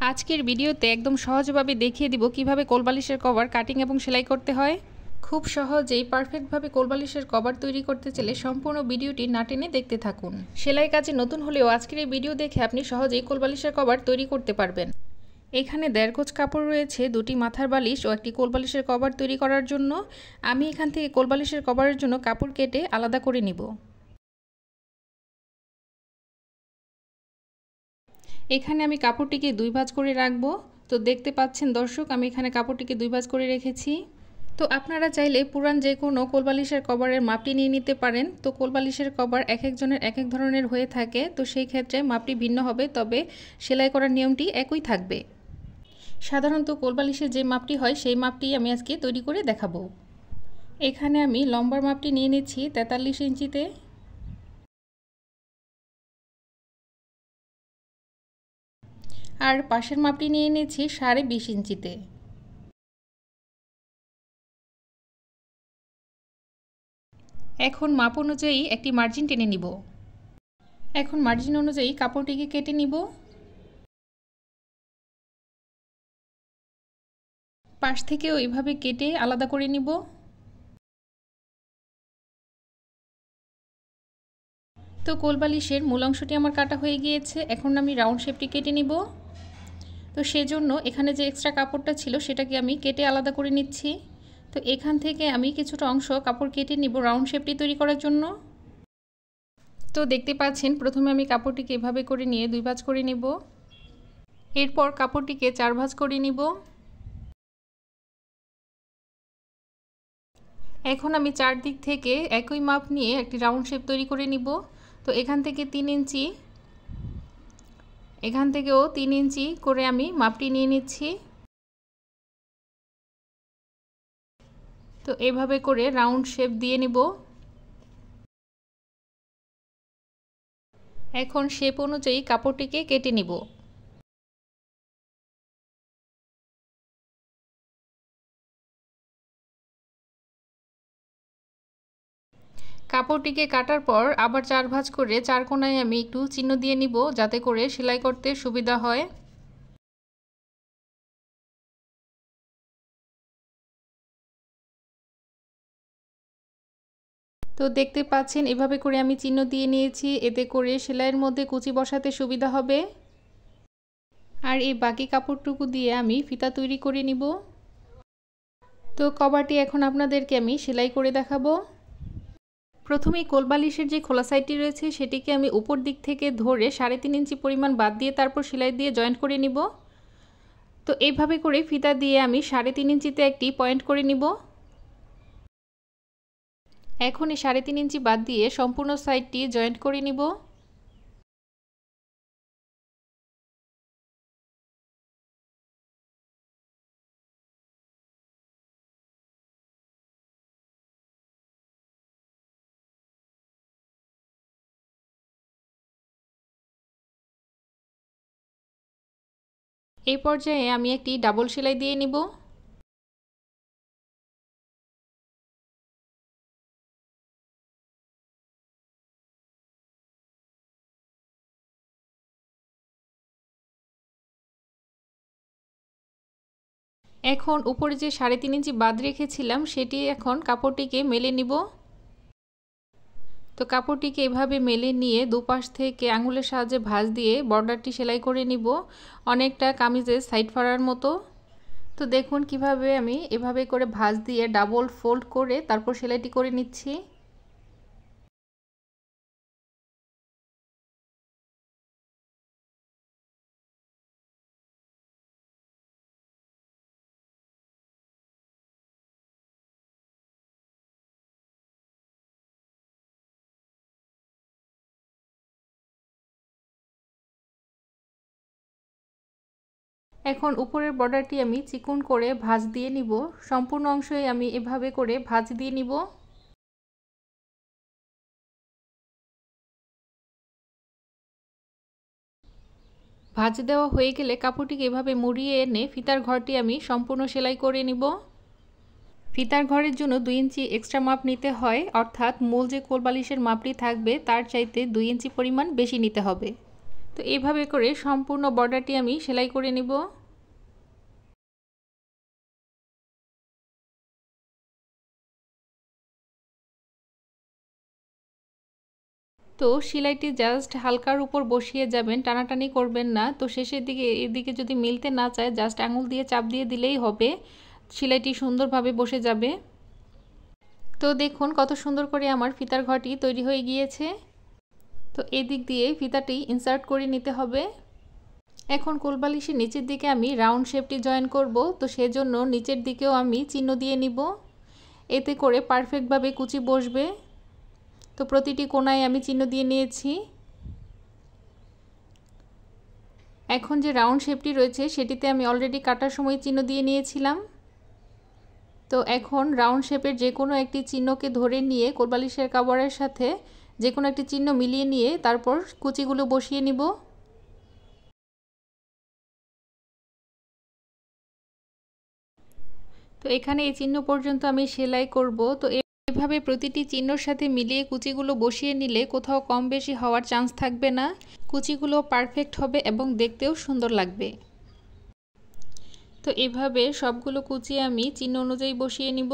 আজকের ভিডিওতে একদম সহজভাবে দেখিয়ে দিব কিভাবে কোলবালিশের কভার কাটিং এবং সেলাই করতে হয়। খুব সহজেই পারফেক্টভাবে কোলবালিশের কভার তৈরি করতে চাইলে সম্পূর্ণ ভিডিওটি না টেনে দেখতে থাকুন। সেলাই কাজে নতুন হলেও আজকের এই ভিডিও দেখে আপনি সহজেই কোলবালিশের কভার তৈরি করতে পারবেন। এখানে 1.5 গজ কাপড় রয়েছে, 2টি মাথার বালিশ ও একটি কোলবালিশের কভার তৈরি করার জন্য। আমি এখান থেকে কোলবালিশের কভারের জন্য কাপড় কেটে আলাদা করে নিব। এখানে আমি কাপড়টিকে 2 ভাঁজ করে রাখবো। তো দেখতে পাচ্ছেন দর্শক, আমি এখানে কাপড়টিকে 2 ভাঁজ করে রেখেছি। তো আপনারা চাইলে পুরান যে কোনো কোলবালিশের কভারের মাপটি নিয়ে নিতে পারেন। তো কোলবালিশের কভার এক একজনের এক এক ধরনের হয়ে থাকে, তো সেই ক্ষেত্রে মাপটি ভিন্ন হবে, তবে সেলাই করার নিয়মটি একই থাকবে। সাধারণত কোলবালিশের যে মাপটি হয় সেই মাপটি আমি আজকে তৈরি করে দেখাবো। এখানে আমি লম্বার মাপটি নিয়ে নিচ্ছি 43 ইঞ্চিতে। আর পাশের মাপটি নিয়ে নিয়েছি 20.5 ইঞ্চিতে। এখন মাপ অনুযায়ী একটি মার্জিন টেনে নিব। এখন মার্জিন অনুযায়ী কাপড়টিকে কেটে নিব। পাশ থেকেও এইভাবে কেটে আলাদা করে নিব। তো কোলবালিশের মূল অংশটি আমার কাটা হয়ে গিয়েছে। এখন আমি রাউন্ড শেপটি কেটে নিব। তো সেজন্য এখানে যে এক্সট্রা কাপড়টা ছিল সেটাকে আমি কেটে আলাদা করে নিচ্ছি। তো এখান থেকে আমি কিছুটা অংশ কাপড় কেটে নিব রাউন্ড শেপটি তৈরি করার জন্য। তো দেখতে পাচ্ছেন, প্রথমে আমি কাপড়টিকে এভাবে করে নিয়ে 2 ভাঁজ করে নিব। এরপর কাপড়টিকে 4 ভাঁজ করে নিব। এখন আমি চারদিক থেকে একই মাপ নিয়ে একটি রাউন্ড শেপ তৈরি করে নিব। তো এখান থেকে 3 ইঞ্চি, এখান থেকেও 3 ইঞ্চি করে আমি মাপটি নিয়ে নিচ্ছি। তো এভাবে করে রাউন্ড শেপ দিয়ে নিব। এখন শেপ অনুযায়ী কাপড়টিকে কেটে নিব। কাপড়টিকে কাটার পর আবার 4 ভাঁজ করে 4 কোণায় আমি একটু চিহ্ন দিয়ে নিব, যাতে করে সেলাই করতে সুবিধা হয়। তো দেখতে পাচ্ছেন, এভাবে করে আমি চিহ্ন দিয়ে নিয়েছি, এতে করে সেলাইয়ের মধ্যে কুচি বসাতে সুবিধা হবে। আর এই বাকি কাপড়টুকু দিয়ে আমি ফিতা তৈরি করে নিব। তো কভারটি এখন আপনাদেরকে আমি সেলাই করে দেখাবো। প্রথমেই কোলবালিশের যে খোলা সাইডটি রয়েছে সেটিকে আমি উপর দিক থেকে ধরে 3.5 ইঞ্চি পরিমাণ বাদ দিয়ে তারপর সেলাই দিয়ে জয়েন্ট করে নিব। তো এইভাবে করে ফিতা দিয়ে আমি 3.5 ইঞ্চিতে একটি পয়েন্ট করে নিব। এখন এই 3.5 ইঞ্চি বাদ দিয়ে সম্পূর্ণ সাইডটি জয়েন্ট করে নিব। এই পর্যায়ে আমি একটি ডাবল সেলাই দিয়ে নিব। এখন উপরে যে 3.5 ইঞ্চি বাদ রেখেছিলাম সেটি এখন কাপড়টিকে মেলে নিব। তো কাপড়টিকে এভাবে মেলে নিয়ে দুপাশ থেকে আঙুলের সাহায্যে ভাঁজ দিয়ে বর্ডারটি সেলাই করে নিব, অনেকটা কামিজের সাইড ফাড়ার মতো। তো দেখুন কিভাবে আমি এভাবে করে ভাঁজ দিয়ে ডাবল ফোল্ড করে তারপর সেলাইটি করে নিচ্ছি। এখন উপরের বর্ডারটি আমি চিকন করে ভাঁজ দিয়ে নিব। সম্পূর্ণ অংশই আমি এভাবে করে ভাঁজ দিয়ে নিব। ভাঁজ দেওয়া হয়ে গেলে কাপড়টিকে এভাবে মুড়িয়ে এনে ফিতার ঘরটি আমি সম্পূর্ণ সেলাই করে নিব। ফিতার ঘরের জন্য 2 ইঞ্চি এক্সট্রা মাপ নিতে হয়, অর্থাৎ মূল যে কোলবালিশের মাপটি থাকবে তার চাইতে 2 ইঞ্চি পরিমাণ বেশি নিতে হবে। তো এইভাবে করে সম্পূর্ণ বর্ডারটি আমি সেলাই করে নিব। তো সেলাইটি জাস্ট হালকার উপর বসিয়ে যাবেন, টানাটানি করবেন না। তো শেষের দিকে এদিকে যদি মিলতে না চায় জাস্ট আঙুল দিয়ে চাপ দিয়ে দিলেই হবে, সেলাইটি সুন্দরভাবে বসে যাবে। তো দেখুন কত সুন্দর করে আমার ফিতার ঘরটি তৈরি হয়ে গিয়েছে। তো এদিক দিয়ে ফিতাটি ইনসার্ট করে নিতে হবে। এখন কোলবালিশের নিচের দিকে আমি রাউন্ড শেপটি জয়েন করব। তো সেজন্য নিচের দিকেও আমি চিহ্ন দিয়ে নিব, এতে করে পারফেক্টভাবে কুচি বসবে। তো প্রতিটি কোণায় আমি চিহ্ন দিয়ে নিয়েছি। এখন যে রাউন্ড শেপটি রয়েছে সেটিতে আমি অলরেডি কাটার সময় চিহ্ন দিয়ে নিয়েছিলাম। তো এখন রাউন্ড শেপের যে কোনো একটি চিহ্নকে ধরে নিয়ে কোলবালিশের কাভারের সাথে যে কোনো একটি চিহ্ন মিলিয়ে নিয়ে তারপর কুচিগুলো বসিয়ে নিব। তো এখানে এই চিহ্ন পর্যন্ত আমি সেলাই করব। তো এভাবে প্রতিটি চিহ্নর সাথে মিলিয়ে কুচিগুলো বসিয়ে নিলে কোথাও কম বেশি হওয়ার চান্স থাকবে না, কুচিগুলো পারফেক্ট হবে এবং দেখতেও সুন্দর লাগবে। তো এভাবে সবগুলো কুচি আমি চিহ্ন অনুযায়ী বসিয়ে নিব।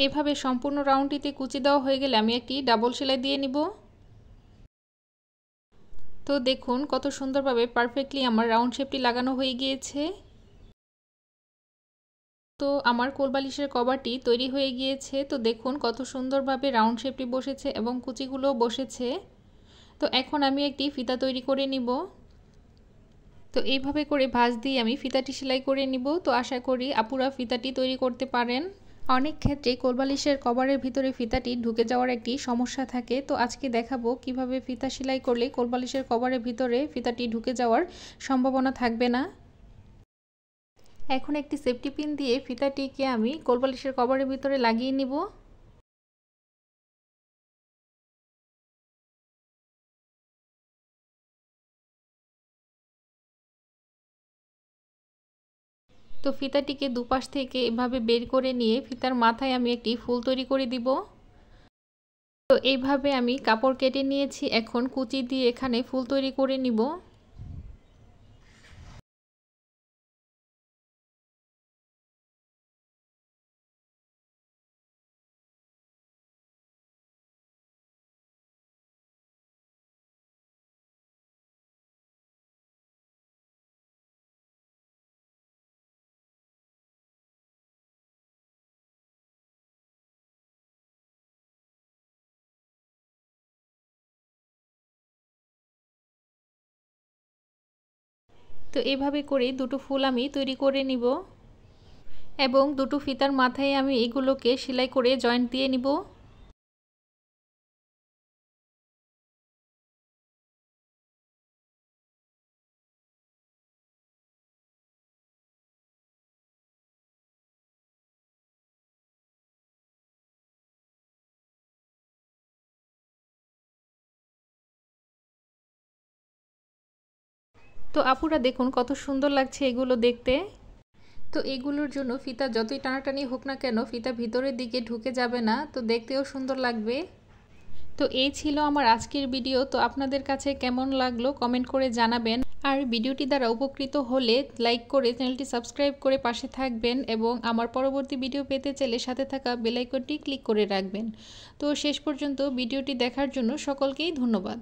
এভাবে সম্পূর্ণ রাউন্ডটিতে কুচি দেওয়া হয়ে গেলে আমি একটি ডাবল সেলাই দিয়ে নিব। তো দেখুন কত সুন্দরভাবে পারফেক্টলি আমার রাউন্ড শেপটি লাগানো হয়ে গিয়েছে। তো আমার কোলবালিশের কভারটি তৈরি হয়ে গিয়েছে। তো দেখুন কত সুন্দরভাবে রাউন্ড শেপটি বসেছে এবং কুচিগুলোও বসেছে। তো এখন আমি একটি ফিতা তৈরি করে নিব। তো এইভাবে করে ভাঁজ দিয়ে আমি ফিতাটি সেলাই করে নিব। তো আশা করি আপুরা ফিতাটি তৈরি করতে পারেন। অনেক ক্ষেত্রে কোলবালিশের কভারের ভিতরে ফিতাটি ঢুকে যাওয়ার একটি সমস্যা থাকে। তো আজকে দেখাবো কিভাবে ফিতা সেলাই করলে কোলবালিশের কভারের ভিতরে ফিতাটি ঢুকে যাওয়ার সম্ভাবনা থাকবে না। এখন একটি সেফটি পিন দিয়ে ফিতাটিকে আমি কোলবালিশের কভারের ভিতরে লাগিয়ে নিব। তো ফিতাটিকে দুপাশ থেকে এভাবে বের করে নিয়ে ফিতার মাথায় আমি একটি ফুল তৈরি করে দিব। তো এইভাবে আমি কাপড় কেটে নিয়েছি, এখন কুচি দিয়ে এখানে ফুল তৈরি করে নিব। তো এইভাবে করে দুটো ফুল আমি তৈরি করে নিব এবং দুটো ফিতার মাথায় আমি এগুলোকে সেলাই করে জয়েন্ট দিয়ে নিব। তো আপুরা দেখুন কত সুন্দর লাগছে এগুলো দেখতে। তো এগুলোর জন্য ফিতা যতই টানাটানি হোক না কেন ফিতা ভিতরের দিকে ঢুকে যাবে না, তো দেখতেও সুন্দর লাগবে। তো এই ছিল আমার আজকের ভিডিও। তো আপনাদের কাছে কেমন লাগলো কমেন্ট করে জানাবেন। আর ভিডিওটি দ্বারা উপকৃত হলে লাইক করে চ্যানেলটি সাবস্ক্রাইব করে পাশে থাকবেন এবং আমার পরবর্তী ভিডিও পেতে চাইলে সাথে থাকা বেল আইকনটি ক্লিক করে রাখবেন। তো শেষ পর্যন্ত ভিডিওটি দেখার জন্য সকলকেই ধন্যবাদ।